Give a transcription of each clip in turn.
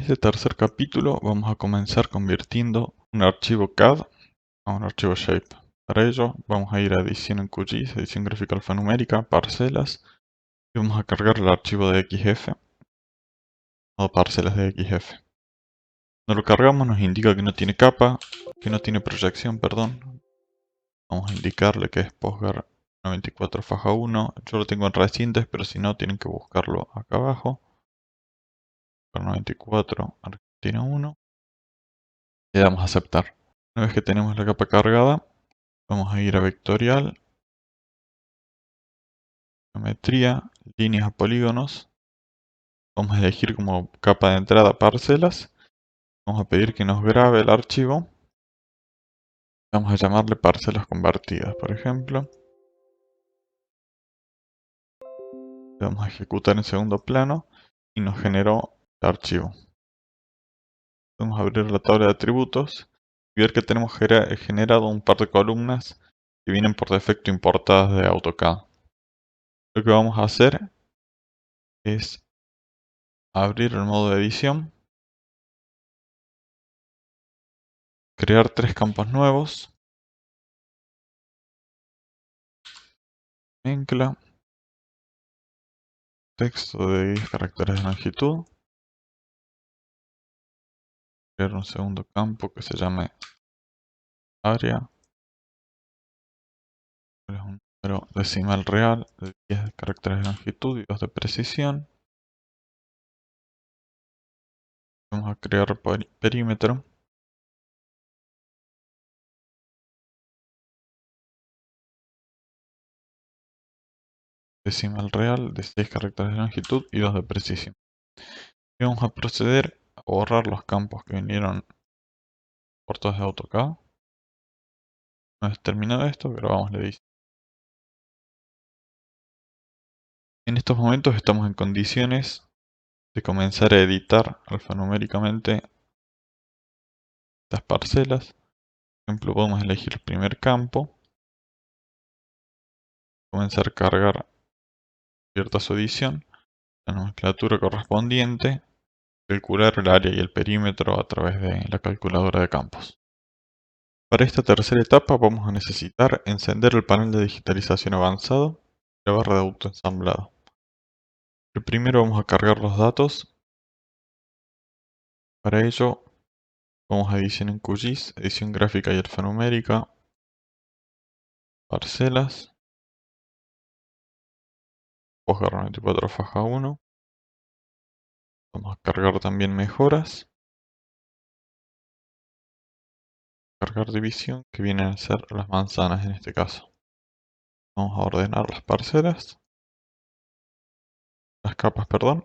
este tercer capítulo vamos a comenzar convirtiendo un archivo CAD a un archivo Shape. Para ello vamos a ir a edición en QGIS, edición gráfica alfanumérica, parcelas, y vamos a cargar el archivo de XF o parcelas de XF. Cuando lo cargamos nos indica que no tiene capa, que no tiene proyección, perdón. Vamos a indicarle que es PostGar 94 faja 1. Yo lo tengo en recientes, pero si no tienen que buscarlo acá abajo. 94 Argentina 1. Le damos a aceptar. Una vez que tenemos la capa cargada, vamos a ir a vectorial, geometría, líneas a polígonos. Vamos a elegir como capa de entrada parcelas. Vamos a pedir que nos grabe el archivo. Vamos a llamarle parcelas convertidas, por ejemplo. Le vamos a ejecutar en segundo plano y nos generó el archivo. Vamos a abrir la tabla de atributos y ver que tenemos generado un par de columnas que vienen por defecto importadas de AutoCAD. Lo que vamos a hacer es abrir el modo de edición, crear 3 campos nuevos, mezcla, texto de 10 caracteres de longitud, crear un segundo campo que se llame área, es un número decimal real de 10 caracteres de longitud y 2 de precisión. Vamos a crear perímetro. Decimal real de 6 caracteres de longitud y 2 de precisión. Y vamos a proceder a borrar los campos que vinieron portados de AutoCAD. Una vez terminado esto, grabamos la edición. En estos momentos estamos en condiciones de comenzar a editar alfanuméricamente estas parcelas. Por ejemplo, podemos elegir el primer campo, comenzar a cargar cierta su edición, la nomenclatura correspondiente, calcular el área y el perímetro a través de la calculadora de campos. Para esta tercera etapa vamos a necesitar encender el panel de digitalización avanzado y la barra de autoensamblado. Primero vamos a cargar los datos. Para ello vamos a edición en QGIS, edición gráfica y alfanumérica, parcelas, PostGar 94 faja 1. Vamos a cargar también mejoras, cargar división, que vienen a ser las manzanas en este caso. Vamos a ordenar las parcelas, las capas, perdón,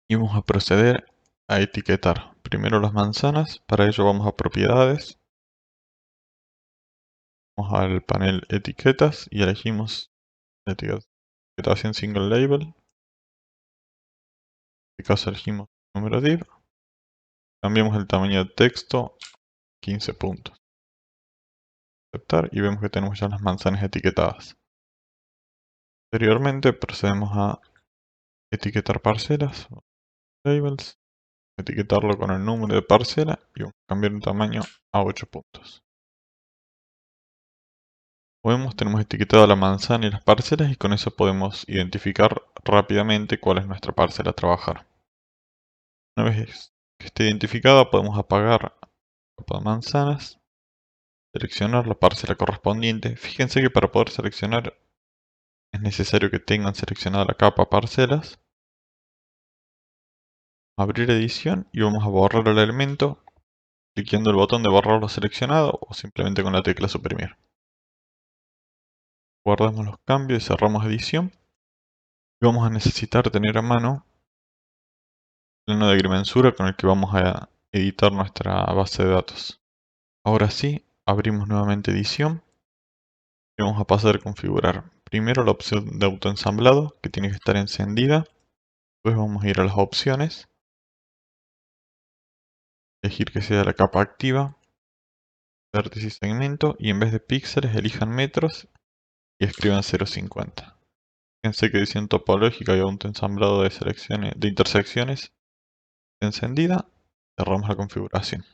y vamos a proceder a etiquetar primero las manzanas. Para ello vamos a propiedades, vamos al panel etiquetas y elegimos etiquetación single label. En este caso elegimos número div, cambiamos el tamaño de texto 15 puntos, aceptar, y vemos que tenemos ya las manzanas etiquetadas. Posteriormente procedemos a etiquetar parcelas, labels, etiquetarlo con el número de parcela y vamos a cambiar el tamaño a 8 puntos. Como vemos, tenemos etiquetada la manzana y las parcelas, y con eso podemos identificar rápidamente cuál es nuestra parcela a trabajar. Una vez que esté identificada, podemos apagar la capa de manzanas, seleccionar la parcela correspondiente. Fíjense que para poder seleccionar es necesario que tengan seleccionada la capa parcelas. Abrir edición y vamos a borrar el elemento clicando el botón de borrarlo seleccionado o simplemente con la tecla suprimir. Guardamos los cambios y cerramos edición. Y vamos a necesitar tener a mano el plano de agrimensura con el que vamos a editar nuestra base de datos. Ahora sí, abrimos nuevamente edición y vamos a pasar a configurar primero la opción de autoensamblado, que tiene que estar encendida. Después vamos a ir a las opciones, elegir que sea la capa activa, vértice y segmento, y en vez de píxeles elijan metros y escriban 0.50. Fíjense que edición topológica y autoensamblado de intersecciones encendida, cerramos la configuración.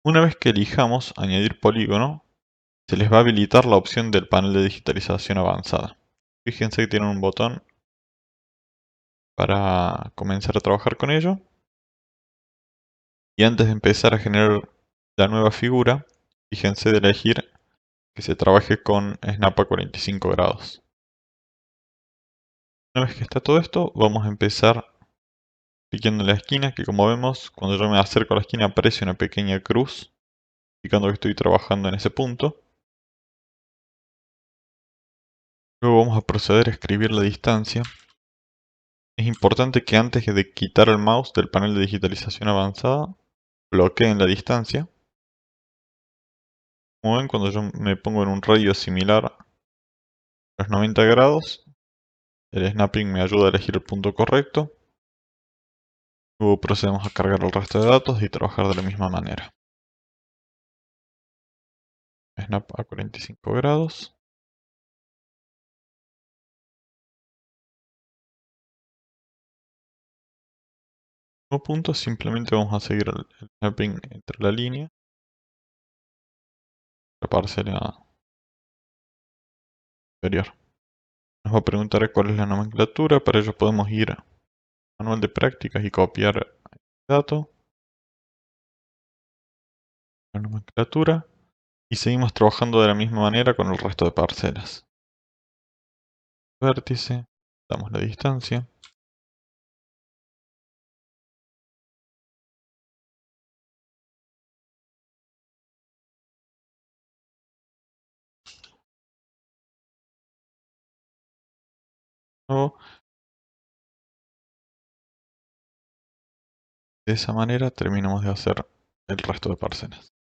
Una vez que elijamos añadir polígono, se les va a habilitar la opción del panel de digitalización avanzada. Fíjense que tienen un botón para comenzar a trabajar con ello. Y antes de empezar a generar la nueva figura, fíjense de elegir que se trabaje con Snap a 45 grados. Una vez que está todo esto, vamos a empezar picando en la esquina, que como vemos, cuando yo me acerco a la esquina aparece una pequeña cruz, indicando que estoy trabajando en ese punto. Luego vamos a proceder a escribir la distancia. Es importante que antes de quitar el mouse del panel de digitalización avanzada, bloqueen la distancia. Como ven, cuando yo me pongo en un radio similar a los 90 grados, el snapping me ayuda a elegir el punto correcto. Luego procedemos a cargar el resto de datos y trabajar de la misma manera. Snap a 45 grados. Como punto, simplemente vamos a seguir el snapping entre la línea, la parcela inferior. Nos va a preguntar cuál es la nomenclatura, para ello podemos ir a manual de prácticas y copiar el dato, la nomenclatura, y seguimos trabajando de la misma manera con el resto de parcelas. Vértice, damos la distancia. Luego, de esa manera terminamos de hacer el resto de parcelas.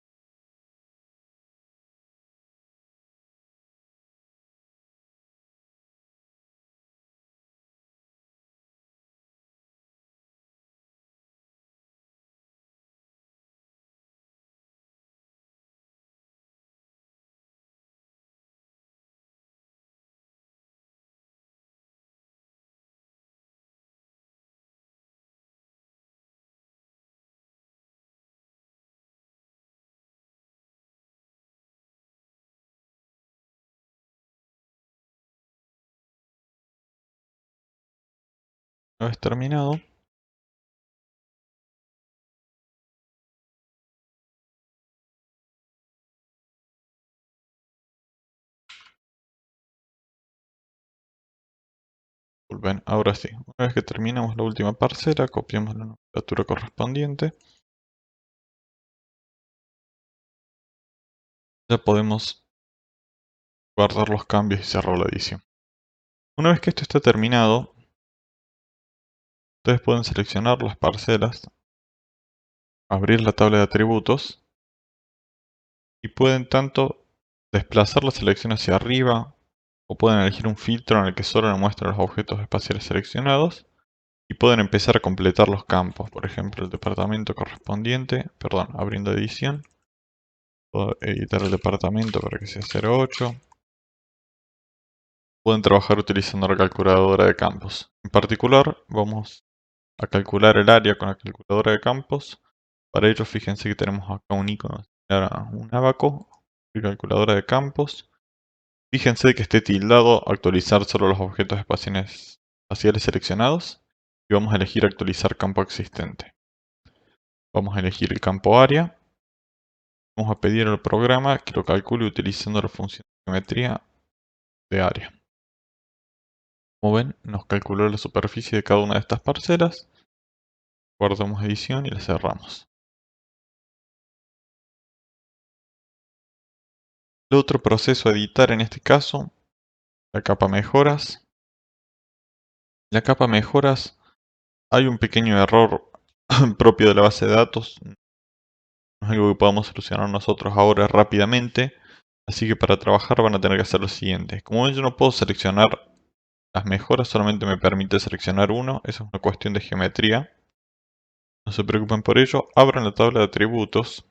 Una vez terminado, ven, ahora sí, una vez que terminamos la última parcela, copiamos la nomenclatura correspondiente. Ya podemos guardar los cambios y cerrar la edición. Una vez que esto está terminado, ustedes pueden seleccionar las parcelas, abrir la tabla de atributos y pueden tanto desplazar la selección hacia arriba o pueden elegir un filtro en el que solo le muestra los objetos espaciales seleccionados y pueden empezar a completar los campos, por ejemplo el departamento correspondiente, perdón, abriendo edición, puedo editar el departamento para que sea 08. Pueden trabajar utilizando la calculadora de campos. En particular, vamos a calcular el área con la calculadora de campos. Para ello, fíjense que tenemos acá un icono similar a un abaco, calculadora de campos. Fíjense que esté tildado actualizar solo los objetos espaciales seleccionados y vamos a elegir actualizar campo existente. Vamos a elegir el campo área. Vamos a pedir al programa que lo calcule utilizando la función de geometría de área. Como ven, nos calculó la superficie de cada una de estas parcelas. Guardamos edición y la cerramos. El otro proceso a editar en este caso, la capa mejoras. La capa mejoras, hay un pequeño error propio de la base de datos. No es algo que podamos solucionar nosotros ahora rápidamente. Así que para trabajar van a tener que hacer lo siguiente. Como ven, yo no puedo seleccionar las mejoras, solamente me permite seleccionar uno. Eso es una cuestión de geometría. No se preocupen por ello. Abran la tabla de atributos.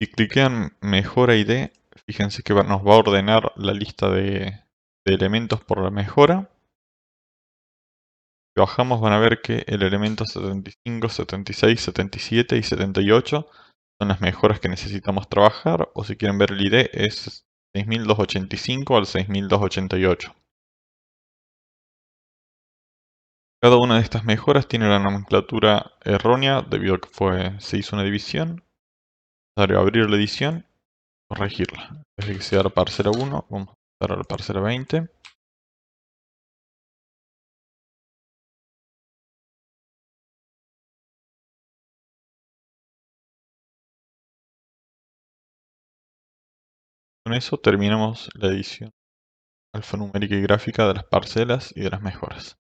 Si cliquean mejora ID, fíjense que nos va a ordenar la lista de elementos por la mejora. Si bajamos van a ver que el elemento 75, 76, 77 y 78 son las mejoras que necesitamos trabajar, o si quieren ver el ID es 6285 al 6288. Cada una de estas mejoras tiene la nomenclatura errónea debido a que se hizo una división. Necesario abrir la edición, corregirla. En vez de que sea la parcela 1, vamos a pasar a la parcela 20. Con eso terminamos la edición alfanumérica y gráfica de las parcelas y de las mejoras.